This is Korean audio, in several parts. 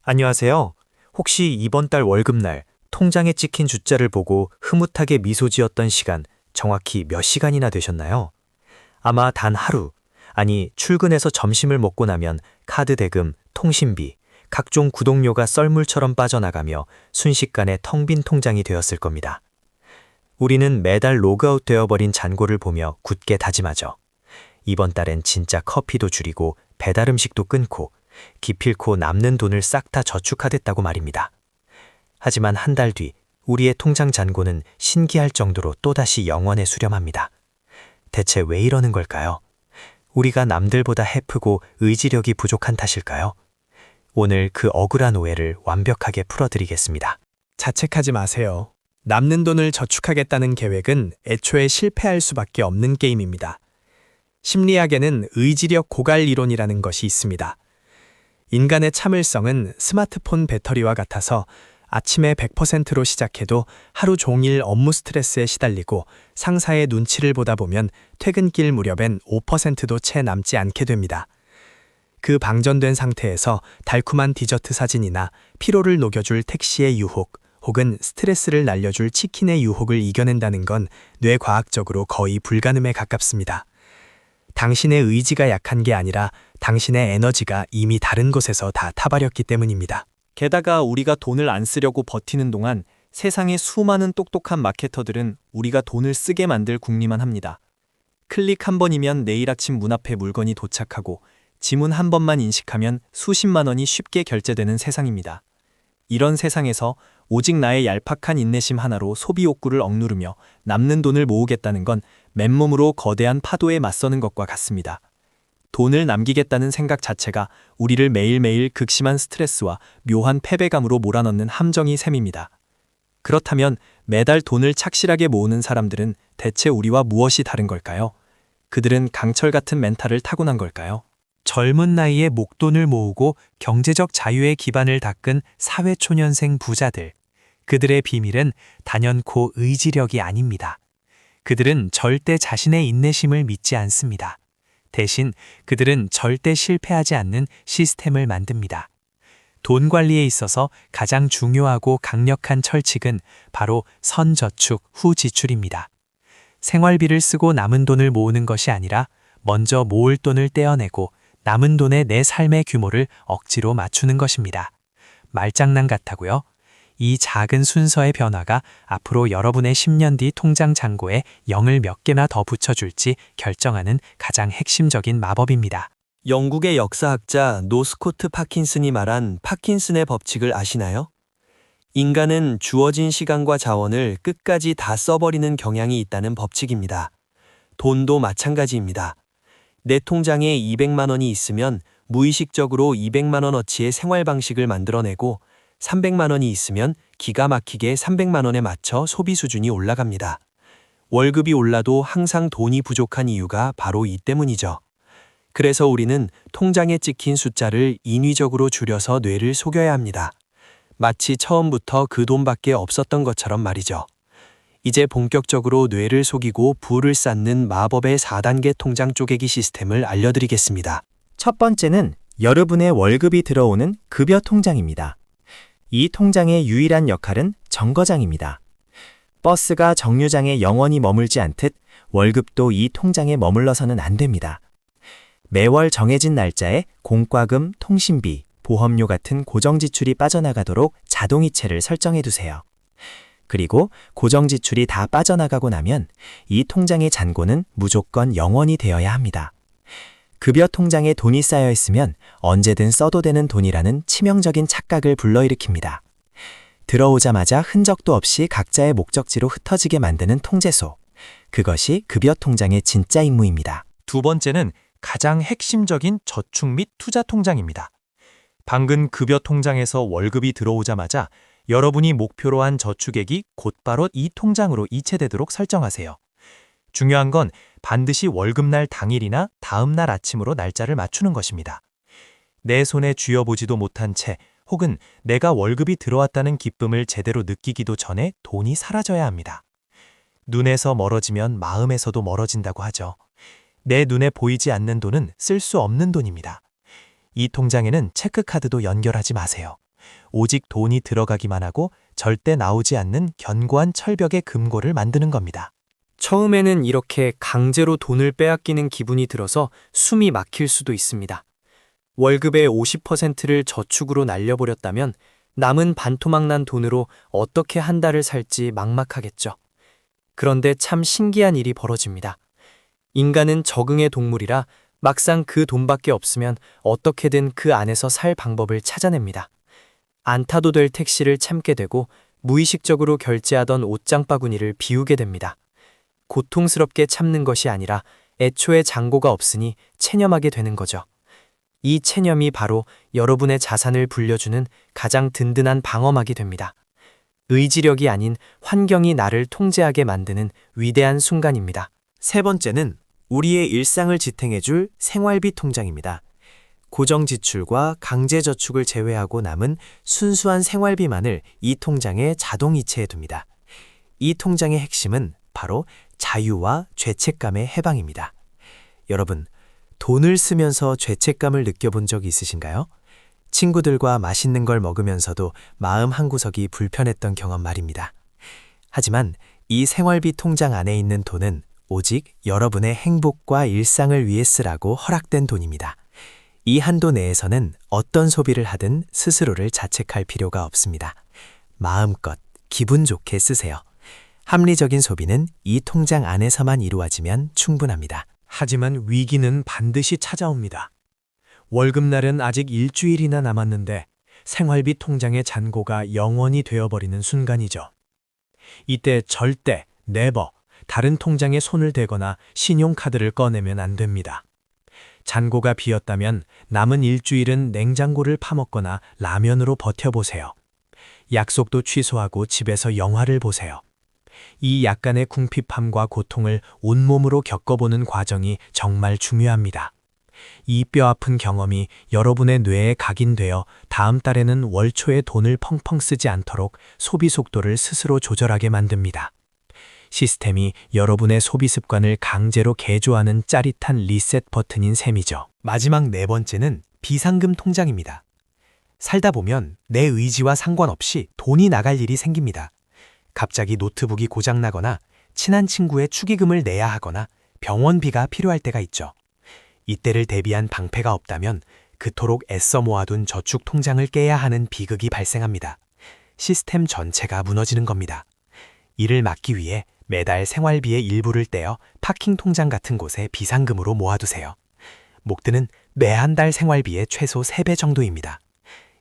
안녕하세요. 혹시 이번 달 월급날 통장에 찍힌 숫자를 보고 흐뭇하게 미소 지었던 시간 정확히 몇 시간이나 되셨나요? 아마 단 하루, 아니 출근해서 점심을 먹고 나면 카드 대금, 통신비, 각종 구독료가 썰물처럼 빠져나가며 순식간에 텅 빈 통장이 되었을 겁니다. 우리는 매달 로그아웃 되어버린 잔고를 보며 굳게 다짐하죠. 이번 달엔 진짜 커피도 줄이고 배달 음식도 끊고 기필코 남는 돈을 싹 다 저축하겠다고 말입니다. 하지만 한 달 뒤 우리의 통장 잔고는 신기할 정도로 또다시 영원에 수렴합니다. 대체 왜 이러는 걸까요? 우리가 남들보다 해프고 의지력이 부족한 탓일까요? 오늘 그 억울한 오해를 완벽하게 풀어드리겠습니다. 자책하지 마세요. 남는 돈을 저축하겠다는 계획은 애초에 실패할 수밖에 없는 게임입니다. 심리학에는 의지력 고갈 이론이라는 것이 있습니다. 인간의 참을성은 스마트폰 배터리와 같아서 아침에 100%로 시작해도 하루 종일 업무 스트레스에 시달리고 상사의 눈치를 보다 보면 퇴근길 무렵엔 5%도 채 남지 않게 됩니다. 그 방전된 상태에서 달콤한 디저트 사진이나 피로를 녹여줄 택시의 유혹, 혹은 스트레스를 날려줄 치킨의 유혹을 이겨낸다는 건 뇌과학적으로 거의 불가능에 가깝습니다. 당신의 의지가 약한 게 아니라 당신의 에너지가 이미 다른 곳에서 다 타버렸기 때문입니다. 게다가 우리가 돈을 안 쓰려고 버티는 동안 세상의 수많은 똑똑한 마케터들은 우리가 돈을 쓰게 만들 궁리만 합니다. 클릭 한 번이면 내일 아침 문 앞에 물건이 도착하고 지문 한 번만 인식하면 수십만 원이 쉽게 결제되는 세상입니다. 이런 세상에서 오직 나의 얄팍한 인내심 하나로 소비 욕구를 억누르며 남는 돈을 모으겠다는 건 맨몸으로 거대한 파도에 맞서는 것과 같습니다. 돈을 남기겠다는 생각 자체가 우리를 매일매일 극심한 스트레스와 묘한 패배감으로 몰아넣는 함정이 셈입니다. 그렇다면 매달 돈을 착실하게 모으는 사람들은 대체 우리와 무엇이 다른 걸까요? 그들은 강철 같은 멘탈을 타고난 걸까요? 젊은 나이에 목돈을 모으고 경제적 자유의 기반을 닦은 사회초년생 부자들. 그들의 비밀은 단연코 의지력이 아닙니다. 그들은 절대 자신의 인내심을 믿지 않습니다. 대신 그들은 절대 실패하지 않는 시스템을 만듭니다. 돈 관리에 있어서 가장 중요하고 강력한 철칙은 바로 선저축 후 지출입니다. 생활비를 쓰고 남은 돈을 모으는 것이 아니라 먼저 모을 돈을 떼어내고 남은 돈에 내 삶의 규모를 억지로 맞추는 것입니다. 말장난 같다고요? 이 작은 순서의 변화가 앞으로 여러분의 10년 뒤 통장 잔고에 0을 몇 개나 더 붙여줄지 결정하는 가장 핵심적인 마법입니다. 영국의 역사학자 노스코트 파킨슨이 말한 파킨슨의 법칙을 아시나요? 인간은 주어진 시간과 자원을 끝까지 다 써버리는 경향이 있다는 법칙입니다. 돈도 마찬가지입니다. 내 통장에 200만 원이 있으면 무의식적으로 200만 원어치의 생활 방식을 만들어내고 300만 원이 있으면 기가 막히게 300만 원에 맞춰 소비 수준이 올라갑니다. 월급이 올라도 항상 돈이 부족한 이유가 바로 이 때문이죠. 그래서 우리는 통장에 찍힌 숫자를 인위적으로 줄여서 뇌를 속여야 합니다. 마치 처음부터 그 돈밖에 없었던 것처럼 말이죠. 이제 본격적으로 뇌를 속이고 부를 쌓는 마법의 4단계 통장 쪼개기 시스템을 알려드리겠습니다. 첫 번째는 여러분의 월급이 들어오는 급여 통장입니다. 이 통장의 유일한 역할은 정거장입니다. 버스가 정류장에 영원히 머물지 않듯 월급도 이 통장에 머물러서는 안 됩니다. 매월 정해진 날짜에 공과금, 통신비, 보험료 같은 고정 지출이 빠져나가도록 자동이체를 설정해 두세요. 그리고 고정 지출이 다 빠져나가고 나면 이 통장의 잔고는 무조건 영원이 되어야 합니다. 급여 통장에 돈이 쌓여 있으면 언제든 써도 되는 돈이라는 치명적인 착각을 불러일으킵니다. 들어오자마자 흔적도 없이 각자의 목적지로 흩어지게 만드는 통제소. 그것이 급여 통장의 진짜 임무입니다. 두 번째는 가장 핵심적인 저축 및 투자 통장입니다. 방금 급여 통장에서 월급이 들어오자마자 여러분이 목표로 한 저축액이 곧바로 이 통장으로 이체되도록 설정하세요. 중요한 건 반드시 월급날 당일이나 다음날 아침으로 날짜를 맞추는 것입니다. 내 손에 쥐어보지도 못한 채 혹은 내가 월급이 들어왔다는 기쁨을 제대로 느끼기도 전에 돈이 사라져야 합니다. 눈에서 멀어지면 마음에서도 멀어진다고 하죠. 내 눈에 보이지 않는 돈은 쓸 수 없는 돈입니다. 이 통장에는 체크카드도 연결하지 마세요. 오직 돈이 들어가기만 하고 절대 나오지 않는 견고한 철벽의 금고를 만드는 겁니다. 처음에는 이렇게 강제로 돈을 빼앗기는 기분이 들어서 숨이 막힐 수도 있습니다. 월급의 50%를 저축으로 날려버렸다면 남은 반토막난 돈으로 어떻게 한 달을 살지 막막하겠죠. 그런데 참 신기한 일이 벌어집니다. 인간은 적응의 동물이라 막상 그 돈밖에 없으면 어떻게든 그 안에서 살 방법을 찾아냅니다. 안 타도 될 택시를 참게 되고 무의식적으로 결제하던 옷장 바구니를 비우게 됩니다. 고통스럽게 참는 것이 아니라 애초에 잔고가 없으니 체념하게 되는 거죠. 이 체념이 바로 여러분의 자산을 불려주는 가장 든든한 방어막이 됩니다. 의지력이 아닌 환경이 나를 통제하게 만드는 위대한 순간입니다. 세 번째는 우리의 일상을 지탱해줄 생활비 통장입니다. 고정 지출과 강제 저축을 제외하고 남은 순수한 생활비만을 이 통장에 자동 이체해 둡니다. 이 통장의 핵심은 바로 자유와 죄책감의 해방입니다. 여러분, 돈을 쓰면서 죄책감을 느껴본 적 있으신가요? 친구들과 맛있는 걸 먹으면서도 마음 한구석이 불편했던 경험 말입니다. 하지만 이 생활비 통장 안에 있는 돈은 오직 여러분의 행복과 일상을 위해 쓰라고 허락된 돈입니다. 이 한도 내에서는 어떤 소비를 하든 스스로를 자책할 필요가 없습니다. 마음껏 기분 좋게 쓰세요. 합리적인 소비는 이 통장 안에서만 이루어지면 충분합니다. 하지만 위기는 반드시 찾아옵니다. 월급날은 아직 일주일이나 남았는데 생활비 통장의 잔고가 영원히 되어버리는 순간이죠. 이때 절대, 네버, 다른 통장에 손을 대거나 신용카드를 꺼내면 안 됩니다. 잔고가 비었다면 남은 일주일은 냉장고를 파먹거나 라면으로 버텨보세요. 약속도 취소하고 집에서 영화를 보세요. 이 약간의 궁핍함과 고통을 온몸으로 겪어보는 과정이 정말 중요합니다. 이 뼈아픈 경험이 여러분의 뇌에 각인되어 다음 달에는 월초에 돈을 펑펑 쓰지 않도록 소비 속도를 스스로 조절하게 만듭니다. 시스템이 여러분의 소비 습관을 강제로 개조하는 짜릿한 리셋 버튼인 셈이죠. 마지막 네 번째는 비상금 통장입니다. 살다 보면 내 의지와 상관없이 돈이 나갈 일이 생깁니다. 갑자기 노트북이 고장나거나 친한 친구의 축의금을 내야 하거나 병원비가 필요할 때가 있죠. 이때를 대비한 방패가 없다면 그토록 애써 모아둔 저축 통장을 깨야 하는 비극이 발생합니다. 시스템 전체가 무너지는 겁니다. 이를 막기 위해 매달 생활비의 일부를 떼어 파킹 통장 같은 곳에 비상금으로 모아두세요. 목표는 매 한 달 생활비의 최소 3배 정도입니다.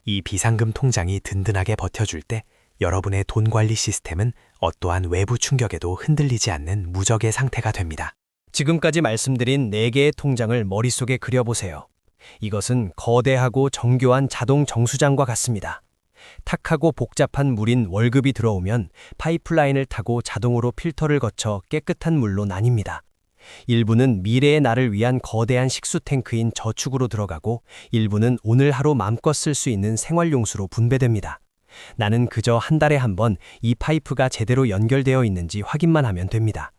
이 비상금 통장이 든든하게 버텨줄 때 여러분의 돈 관리 시스템은 어떠한 외부 충격에도 흔들리지 않는 무적의 상태가 됩니다. 지금까지 말씀드린 4개의 통장을 머릿속에 그려보세요. 이것은 거대하고 정교한 자동 정수장과 같습니다. 탁하고 복잡한 물인 월급이 들어오면 파이프라인을 타고 자동으로 필터를 거쳐 깨끗한 물로 나뉩니다. 일부는 미래의 나를 위한 거대한 식수 탱크인 저축으로 들어가고 일부는 오늘 하루 마음껏 쓸 수 있는 생활용수로 분배됩니다. 나는 그저 한 달에 한 번 이 파이프가 제대로 연결되어 있는지 확인만 하면 됩니다.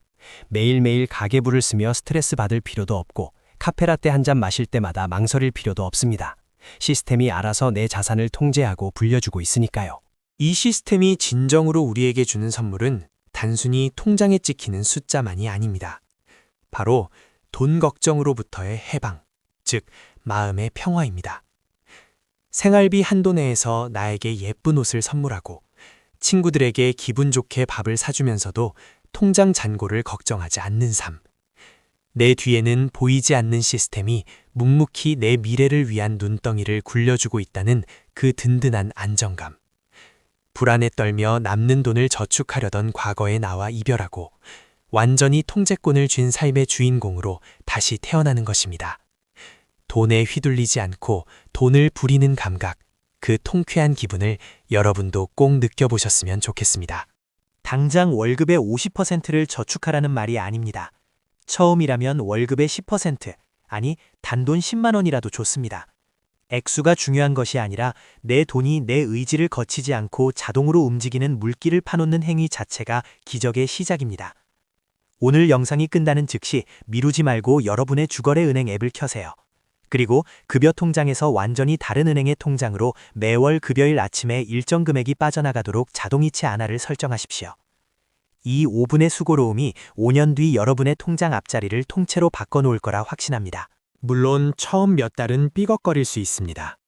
매일매일 가계부를 쓰며 스트레스 받을 필요도 없고 카페라떼 한 잔 마실 때마다 망설일 필요도 없습니다. 시스템이 알아서 내 자산을 통제하고 불려주고 있으니까요. 이 시스템이 진정으로 우리에게 주는 선물은 단순히 통장에 찍히는 숫자만이 아닙니다. 바로 돈 걱정으로부터의 해방, 즉 마음의 평화입니다. 생활비 한도 내에서 나에게 예쁜 옷을 선물하고 친구들에게 기분 좋게 밥을 사주면서도 통장 잔고를 걱정하지 않는 삶. 내 뒤에는 보이지 않는 시스템이 묵묵히 내 미래를 위한 눈덩이를 굴려주고 있다는 그 든든한 안정감. 불안에 떨며 남는 돈을 저축하려던 과거의 나와 이별하고 완전히 통제권을 쥔 삶의 주인공으로 다시 태어나는 것입니다. 돈에 휘둘리지 않고 돈을 부리는 감각, 그 통쾌한 기분을 여러분도 꼭 느껴보셨으면 좋겠습니다. 당장 월급의 50%를 저축하라는 말이 아닙니다. 처음이라면 월급의 10%, 아니 단돈 10만 원이라도 좋습니다. 액수가 중요한 것이 아니라 내 돈이 내 의지를 거치지 않고 자동으로 움직이는 물기를 파놓는 행위 자체가 기적의 시작입니다. 오늘 영상이 끝나는 즉시 미루지 말고 여러분의 주거래 은행 앱을 켜세요. 그리고 급여 통장에서 완전히 다른 은행의 통장으로 매월 급여일 아침에 일정 금액이 빠져나가도록 자동이체 안화를 설정하십시오. 이 5분의 수고로움이 5년 뒤 여러분의 통장 앞자리를 통째로 바꿔놓을 거라 확신합니다. 물론 처음 몇 달은 삐걱거릴 수 있습니다.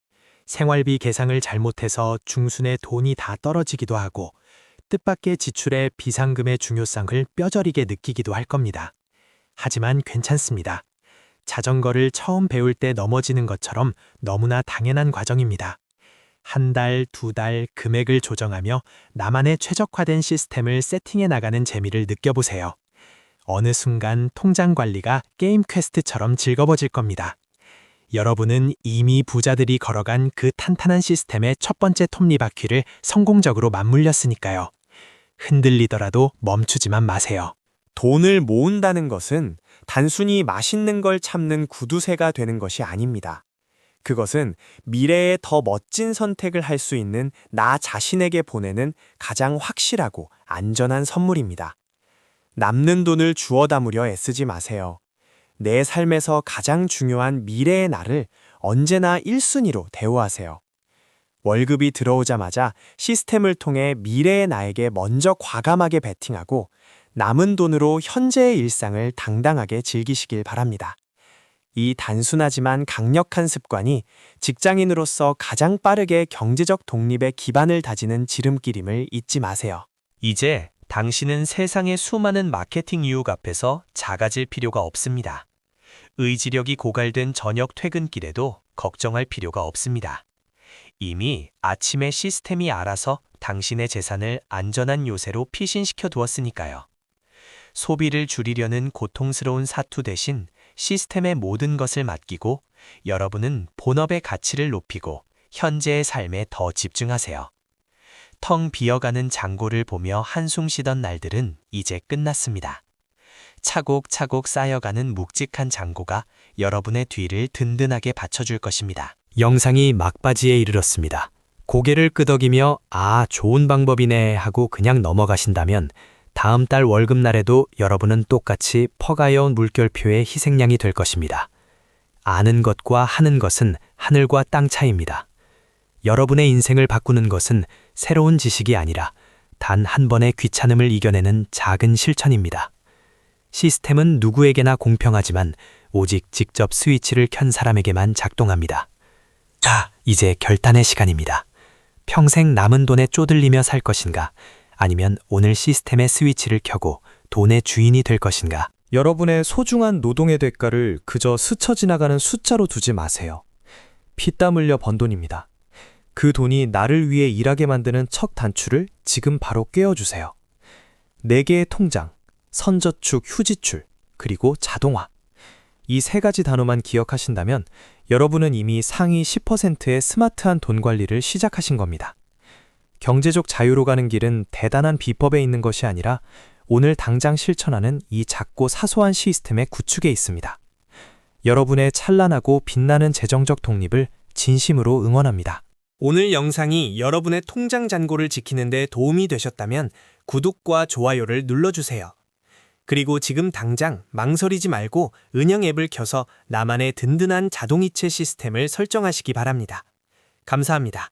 생활비 계상을 잘못해서 중순에 돈이 다 떨어지기도 하고 뜻밖의 지출에 비상금의 중요성을 뼈저리게 느끼기도 할 겁니다. 하지만 괜찮습니다. 자전거를 처음 배울 때 넘어지는 것처럼 너무나 당연한 과정입니다. 한 달, 두 달 금액을 조정하며 나만의 최적화된 시스템을 세팅해 나가는 재미를 느껴보세요. 어느 순간 통장 관리가 게임 퀘스트처럼 즐거워질 겁니다. 여러분은 이미 부자들이 걸어간 그 탄탄한 시스템의 첫 번째 톱니바퀴를 성공적으로 맞물렸으니까요. 흔들리더라도 멈추지만 마세요. 돈을 모은다는 것은 단순히 맛있는 걸 참는 구두쇠가 되는 것이 아닙니다. 그것은 미래에 더 멋진 선택을 할 수 있는 나 자신에게 보내는 가장 확실하고 안전한 선물입니다. 남는 돈을 주워 담으려 애쓰지 마세요. 내 삶에서 가장 중요한 미래의 나를 언제나 1순위로 대우하세요. 월급이 들어오자마자 시스템을 통해 미래의 나에게 먼저 과감하게 베팅하고 남은 돈으로 현재의 일상을 당당하게 즐기시길 바랍니다. 이 단순하지만 강력한 습관이 직장인으로서 가장 빠르게 경제적 독립의 기반을 다지는 지름길임을 잊지 마세요. 이제 당신은 세상의 수많은 마케팅 유혹 앞에서 작아질 필요가 없습니다. 의지력이 고갈된 저녁 퇴근길에도 걱정할 필요가 없습니다. 이미 아침에 시스템이 알아서 당신의 재산을 안전한 요새로 피신시켜 두었으니까요. 소비를 줄이려는 고통스러운 사투 대신 시스템의 모든 것을 맡기고 여러분은 본업의 가치를 높이고 현재의 삶에 더 집중하세요. 텅 비어가는 잔고를 보며 한숨 쉬던 날들은 이제 끝났습니다. 차곡차곡 쌓여가는 묵직한 잔고가 여러분의 뒤를 든든하게 받쳐줄 것입니다. 영상이 막바지에 이르렀습니다. 고개를 끄덕이며 좋은 방법이네 하고 그냥 넘어가신다면 다음 달 월급날에도 여러분은 똑같이 퍼가여운 물결표의 희생양이 될 것입니다. 아는 것과 하는 것은 하늘과 땅 차이입니다. 여러분의 인생을 바꾸는 것은 새로운 지식이 아니라 단 한 번의 귀찮음을 이겨내는 작은 실천입니다. 시스템은 누구에게나 공평하지만 오직 직접 스위치를 켠 사람에게만 작동합니다. 자, 이제 결단의 시간입니다. 평생 남은 돈에 쪼들리며 살 것인가? 아니면 오늘 시스템의 스위치를 켜고 돈의 주인이 될 것인가? 여러분의 소중한 노동의 대가를 그저 스쳐 지나가는 숫자로 두지 마세요. 피땀 흘려 번 돈입니다. 그 돈이 나를 위해 일하게 만드는 첫 단추를 지금 바로 깨워주세요. 4개의 통장, 선저축, 휴지출, 그리고 자동화. 이 3가지 단어만 기억하신다면 여러분은 이미 상위 10%의 스마트한 돈 관리를 시작하신 겁니다. 경제적 자유로 가는 길은 대단한 비법에 있는 것이 아니라 오늘 당장 실천하는 이 작고 사소한 시스템의 구축에 있습니다. 여러분의 찬란하고 빛나는 재정적 독립을 진심으로 응원합니다. 오늘 영상이 여러분의 통장 잔고를 지키는 데 도움이 되셨다면 구독과 좋아요를 눌러주세요. 그리고 지금 당장 망설이지 말고 은영 앱을 켜서 나만의 든든한 자동이체 시스템을 설정하시기 바랍니다. 감사합니다.